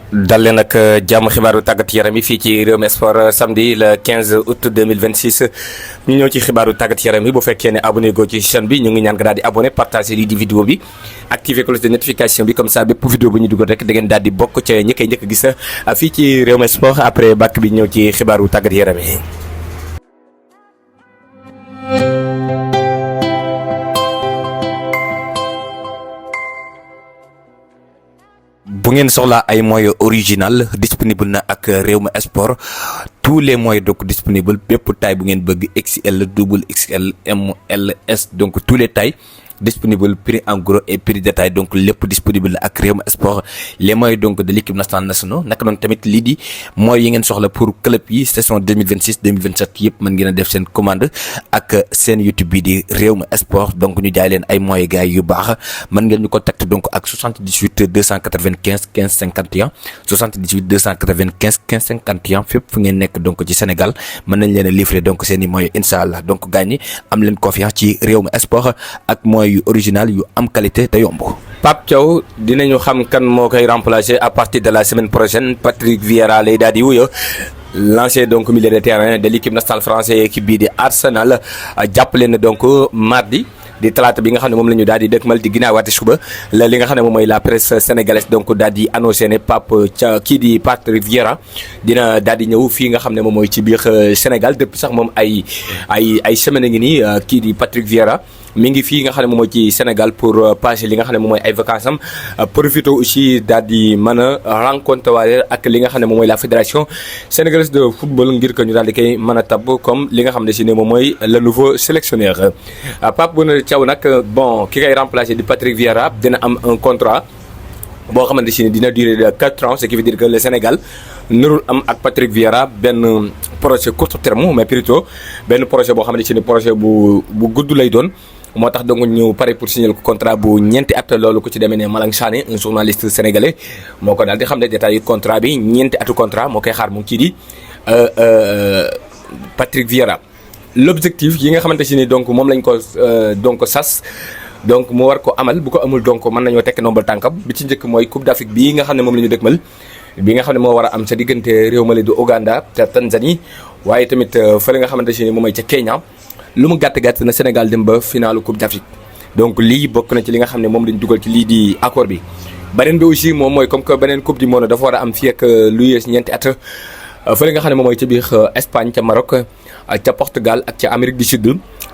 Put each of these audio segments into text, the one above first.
dal leen ak jàmm xibaaru tàggat yaram yi fii ci Rewmi Sport samedi le 15 août 2026 ñu ñëw ci xibaaru tàggat yaram yi bu fekkee ne abonné go ci chaîne bi ñu ngi ñaan nga daal di abonné partagé lii di vidéo bi activé cloche de notification bi comme ça bépp vidéo bu ñu dugal rek da ngeen daal di bokk ca ñi koy njëkk gis fii ci Rewmi Sport après bàkk bi ñëw ci xibaaru tàggat yaram yi. bu ngeen soxlaa ay moyens original disponible na ak Rewmi Sport tous les moyens donc disponible bépp taille bu ngeen bëgg XL double XL M L S donc tous les tailles disponible prix en gros et prix détail donc lépp disponible ak Rewmi Sport les moyens donc de l'équipe nationale naka noonu tamit lii di moyens yi ngeen soxla pour club yi saison 2026 2027 yëpp mën ngeen a def seen commande ak seen YouTube bi di Rewmi Sport donc ñu jaay leen ay moyens gars yu baax mën ngeen ñu contacter donc ak 78 295 15 51 78 295 15 51 fépp fu ngeen nekk donc ci Sénégal mën nañ leen a livrer donc seen i moyens incha allah donc gars ñi am leen confiance ci Rewmi Sport ak moyens yu original yu am qualité te yomb. Pape Thiaw dinañu xam kan moo koy remplacer à partir de la semaine prochaine Patrick Vieira lay daal di wuyo l'ancien donc milieu de terrain de l'équipe nationale française équipe bii di Arsenal jàppale na donc mardi di talaata bi nga xam ne moom la ñu daal di dëkkmal di ginnaawaati suba li nga xam ne moom mooy la presse sénégalaise donc daal di annoncé ne Pape ca kii di Patrick Vieira dina daal di ñëw fii nga xam ne moom mooy ci biir Sénégal depuis sax moom ay semaine ngi nii kii di Patrick Vieira mi ngi fii nga xam ne moom mooy ci Sénégal pour passer li nga xam ne moom mooy ay vacances am profité aussi daal di mën a rencontre waale ak li nga xam ne moom mooy la fédération sénégalaise de football ngir que ñu daal di koy mën a tabb comme li nga xam ne si ne moom mooy le nouveau sélectionneur Pape Thiaw nag bon ki koy remplacer di Patrick Vieira dina am un contrat boo xamante si ne dina durer de 4 ans ce qui veut dire que le Sénégal narul am ak Patrick Vieira benn projet court terme mais plutôt benn projet boo xamante si ne projet bu gudd lay doon. moo tax donc ñu pare pour signer ko contrat bu ñeenti at loolu ko ci demee ne Malang Sané un journaliste sénégalais moo ko daal di xam ne détails yu contrat bi ñeenti atu contrat moo koy xaar mu ngi ciy di Patrick Vieira. L'objectif yi nga xamante si ni donc moom lañ ko donc sas donc mu war ko amal bu ko amul donc mën nañoo tekk nombal tànkam bi ci njëkk mooy Coupe d'Afrique bii nga xam ne moom la ñu dëkkmal bi nga xam ne moo war a am sa diggante réew ma la du Ouganda te Tanzanie waaye tamit fële nga xamante si ni moom mooy ca Kenya. lu mu gàtt na Sénégal dem ba finalu Coupe d'Afrique donc lii bokk na ci li nga xam ne moom lañ dugal ci lii di accord bi beneen bi aussi moom mooy comme que beneen coupe du monde dafa war a am fii ak lu yées ñeenti at fële nga xam ne moom mooy ca biir Espagne ca Maroc ca Portugal ak ca Amérique du Sud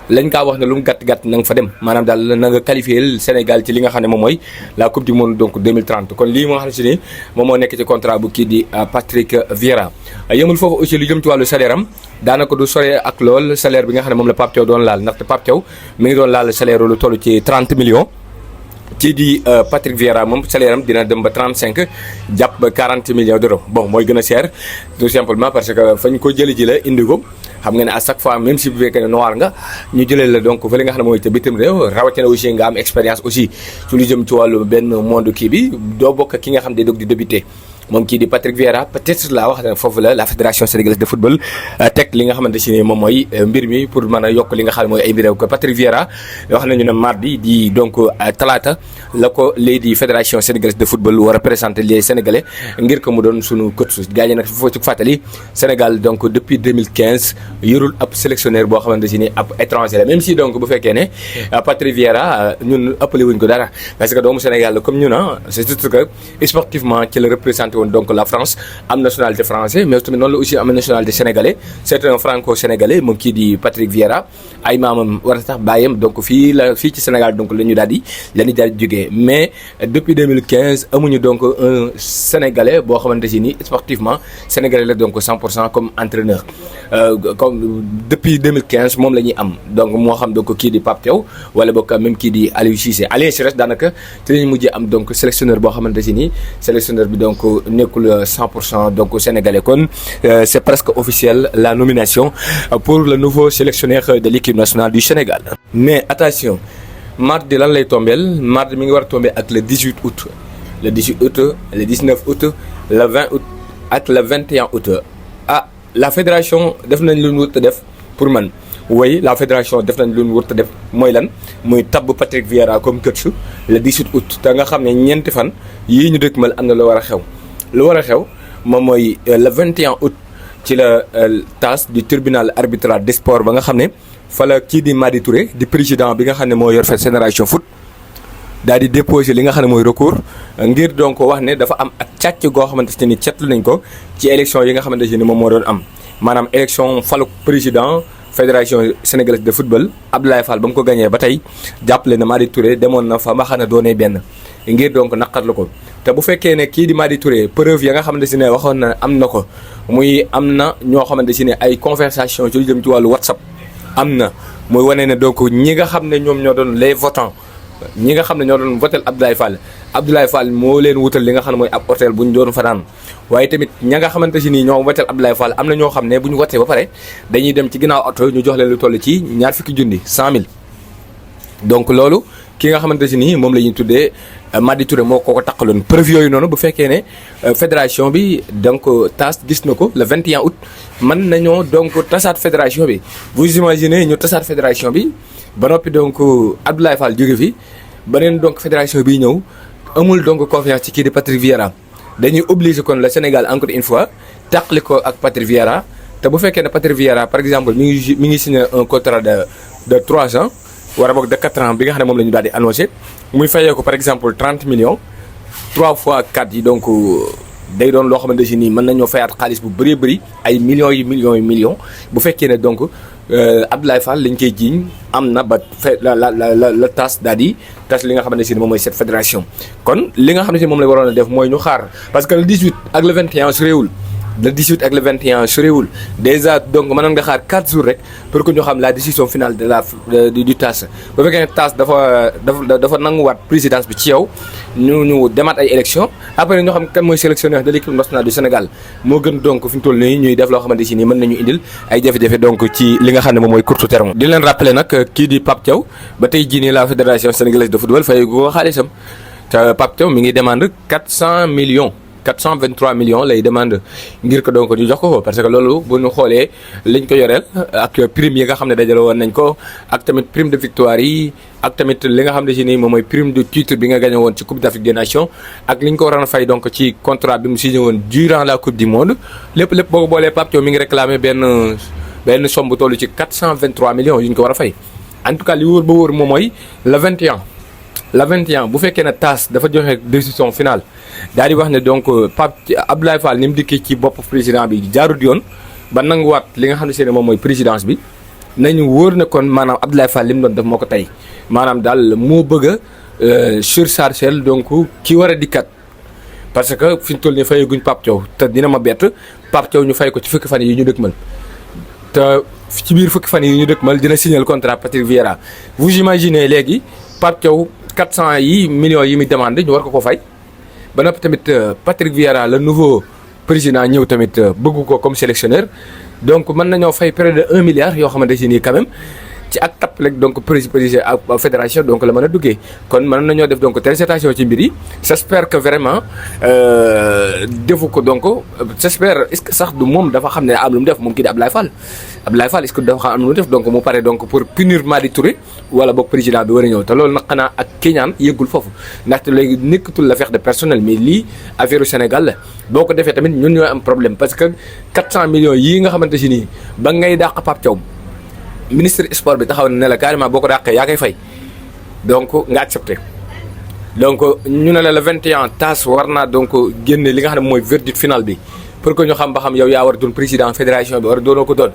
lañ kaa wax ne lu mu gàtt na nga fa dem maanaam daal na nga qualifier Sénégal ci li nga xam ne moom mooy la coupe du monde donc 2030 kon lii moo xam si ni moom moo nekk ci contrat bu kii di Patrick Vieira yëmul foofu aussi lu jëm ci wàllu salaire am daanaka du sore ak lool salaire bi nga xam ne moom la Pape Thiaw doon laal ndaxte Pape Thiaw mi ngi doon laal salaire lu toll ci 30 millions kii di Patrick Vieira moom salaire am dina dem ba 35 jàpp ba 40 millions d'euros bon mooy gën a cher tout simplement parce que fañ ko jëli ji la indi ko xam nga ne à chaque fois même si bu fekkee ne noir nga ñu jëlee la donc fa li nga xam ne mooy te bitim réew rawatina aussi nga am expérience aussi su lu jëm ci wàllu benn monde kii bi doo bokk ki nga xam ne doog di débuté moom kii di Patrick Vieira peut-être laa wax ne foofu la fédération sénégalaise de football teg li nga xamante si ne moom mooy mbir mi pour mën a yokk li nga xam ne mooy ay mbiréew ko Patrick Vieira wax nañu ne mardi di donc talaata la ko léegi di fédération sénégalaise de football war a présenter les sénégalais ngir ko mu doon sunu coach gars yi nag foo ci fàttali Sénégal donc depuis 2015 yorul ab sélectionneur boo xamante si ni ab étranger la même si donc bu fekkee ne Patrick Vieira ñun ëppale wuñ ko dara parce que doomu Sénégal la comme ñun c'est juste que sportivement ci la représenté woon donc la France am nationalité français mais tamit noonu la aussi am nationalité sénégalais c'est un franco-sénégalais moom kii di Patrick Vieira ay maamam war a tax bàyyam donc fii ci Sénégal donc la ñu daal di jógee mais depuis 2015 amuñu donc un sénégalais boo xamante si ni sportivement sénégalais la donc 100% comme entraîneur comme depuis 2015 moom la ñuy am donc moo xam donc kii di Pape Thiaw wala boog même kii di Aliou Cissé daanaka te lañu mujjee am donc sélectionneur boo xamante si ni sélectionneur bi donc nekkul 100% donc sénégalais kon c'est presque officiel la nomination pour le nouveau sélectionneur de l'équipe nationale du Sénégal. Mais attention mardi lan lay tombeel mardi mi ngi war a tomber ak le 18 août le 18 août le 19 août le 20 août ak le 21 août la fédération def nañ lu ñu wut a def pour man oui la fédération def nañ lu ñu wut a def mooy lan muy tabb Patrick Vieira comme coach le 18 août te nga xam ne ñeenti fan yii ñu dëkkmal am na lu war a xew lu war a xew moom mooy le 21 août ci la TAS du tribunal arbitral des sports ba nga xam ne fa la kii di Madi Touré di président bi nga xam ne moo yor fa Génération Foot daal di déposé li nga xam ne mooy recours ngir donc wax ne dafa am ak càcc goo xamante ne ni seetlu nañ ko ci élection yi nga xamante ne ni moom moo doon am maanaam élection faluk président fédération sénégalaise de football Abdoulaye Fall ba mu ko gagné ba tey jàppale na Madi Touré demoon na fa ma xam ne doonee benn ngir donc naqarlu ko te bu fekkee ne kii di Madi Touré preuve ya nga xamante ne waxoon na am na ko muy am na ñoo xamante ne ay conversation ci lu jëm ci wàllu WhatsApp am na muy wane ne donc ñi nga xam ne ñoom ñoo doon les votants ñi nga xam ne ñoo doon votel Abdoulaye Fall moo leen wutal li nga xam ne mooy ab hôtel bu ñu doon fanaan waaye tamit ña nga xamante si nii ñoo votel Abdoulaye Fall am na ñoo xam ne bu ñu wotee ba pare dañuy dem ci ginnaaw oto ñu jox leen lu toll ci ñaar fukki junni 100 000 donc loolu ki nga xamante si nii moom la ñuy tuddee Madi Touré moo ko taqaloon preuve yooyu noonu bu fekkee ne fédération bi donc TAS gis na ko le 21 août mën nañoo donc tasaat fédération bi vous imaginez ñu tasaat fédération bi ba noppi donc Abdoulaye Fall jóge fi beneen donc fédération bi ñëw amul donc confiance ci kii di Patrick Vieira dañuy obligé kon le Sénégal encore une fois tàqali ko ak Patrick Vieira te bu fekkee ne Patrick Vieira par exemple mi ngi signé un contrat de 3 ans war a boog de 4 ans bi nga xam ne moom la ñu daal di annoncé muy fayee ko par exemple 30 millions 3 fois 4 yi donc day doon loo xamante ne nii mën nañoo fayaat xaalis bu bëree bëri ay millions bu fekkee ne donc Abdoulaye Fall lañ koy jiiñ am na ba la TAS daal di tas li nga xamante ne moom mooy cette fédération. kon li nga xamante ne moom la waroon a def mooy ñu xaar parce que le 18 ak le 21 su réewul le 18 ak le 21 su réewul déjà donc mënoon nga xaar 4 jours rek pour que ñu xam la décision finale du TAS bu fekkee ne TAS dafa nanguwaat présidence bi ci yow ñu demaat ay élections après ñoo xam kan mooy sélectionneur de l'équipe nationale du Sénégal moo gën donc fi ñu toll nii ñuy def loo xamante si nii mën nañu indil ay jafe-jafe donc ci li nga xam ne moom mooy court terme. di leen rappeler nag kii di Pape Thiaw ba tey jii nii la fédération sénégalaise de football fay ko xaalisam te Pape Thiaw mi ngi demande 400 millions. 423 millions lay demande ngir ko donc ñu jox ko parce que loolu bu ñu xoolee liñ ko yoreel ak prime yi nga xam ne dajale woon nañ ko ak tamit prime de victoire yi ak tamit li nga xam ne si nii moom mooy prime de titre bi nga gagné woon ci Coupe d'Afrique des Nations ak li ñu ko waroon a fay donc ci contrat bi mu signé woon durant la Coupe du Monde lépp boo ko boolee Pape Thiaw mi ngi réclamé benn somme bu toll ci 423 millions yu ñu ko war a fay en tout cas li wóor ba wóor moom mooy le 21 bu fekkee ne TAS dafa joxe décision finale daal di wax ne donc Abdoulaye Fall ni mu dikkee ci bopp président bi jaarut yoon ba nanguwaat li nga xam ne seen moom mooy présidence bi nañu wóor ne kon maanaam Abdoulaye Fall li mu doon def moo ko tey maanaam daal moo bëgg a surcharger donc ki war a dikkat parce que fi ñu toll nii fayaguñ Pape Thiaw te dina ma bett Pape Thiaw ñu fay ko ci fukki fan yi ñu dëkkmal te ci biir fukki fan yi ñu dëkkmal dina signer le contrat Patrick Vieira vous imaginez léegi Pape Thiaw 400 yi millions yi muy demandé ñu war ko fay ba noppi tamit Patrick Vieira le nouveau président ñëw tamit bëgg ko comme sélectionneur donc mën nañoo fay près de 1 milliard yoo xamante si nii quand même ci ak tapp rek donc président ak fédération donc la mën a duggee kon mën nañoo def donc très attention ci mbir yi j'espère que vraiment defu ko donc j'espère est-ce que sax du moom dafa xam ne am lu mu def moom kii di Abdoulaye Fall est-ce que dafa xam am lu mu def donc mu pare donc pour punir Madi Touré wala boog président bi war a ñëw te loolu nag xanaa ak Keñaan yëggul foofu ndaxte léegi nekkatul l'affaire de personnel mais lii affaire u Sénégal la boo ko defee tamit ñun ñooy am problème parce que 400 millions yii nga xamante si nii ba ngay dàq Pape Thiaw ministre sport bi taxaw na ne la carrément boo ko dàqee yaa koy fay donc nga accepté donc ñu ne la le 21 TAS war naa donc génne li nga xam ne mooy verdict final bi pour que ñu xam ba xam yow yaa war a doon président fédération bi war a doonoo ko doon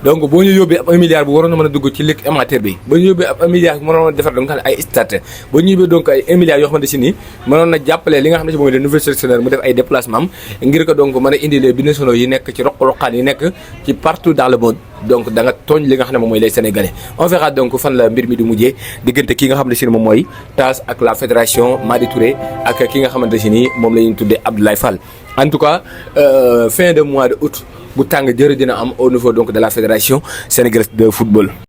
donc boo ñu yóbbee ab 1 milliard bu waroon a mën a dugg ci ligue amateur bi ba ñu yóbbee ab 1 milliard bu mënoon a defar donc ay stade ba ñu yóbbee donc ay 1 milliard yoo xamante si nii mënoon na jàppale li nga xam ne si mooy le nouveau sélectionneur mu def ay déplacement am ngir ko donc mën a indi les binationaux yi nekk ci roq-roqaan yi nekk ci partout dans le monde donc da nga tooñ li nga xam ne moom mooy les sénégalais on verra donc fan la mbir mi di mujjee diggante ki nga xam ne si moom mooy TAS ak la fédération Madi Touré ak ki nga xamante si nii moom la ñuy tuddee Abdoulaye Fall en tout cas fin de mois de août bu tàng jërë dina am au niveau donc de la fédération sénégalaise de football.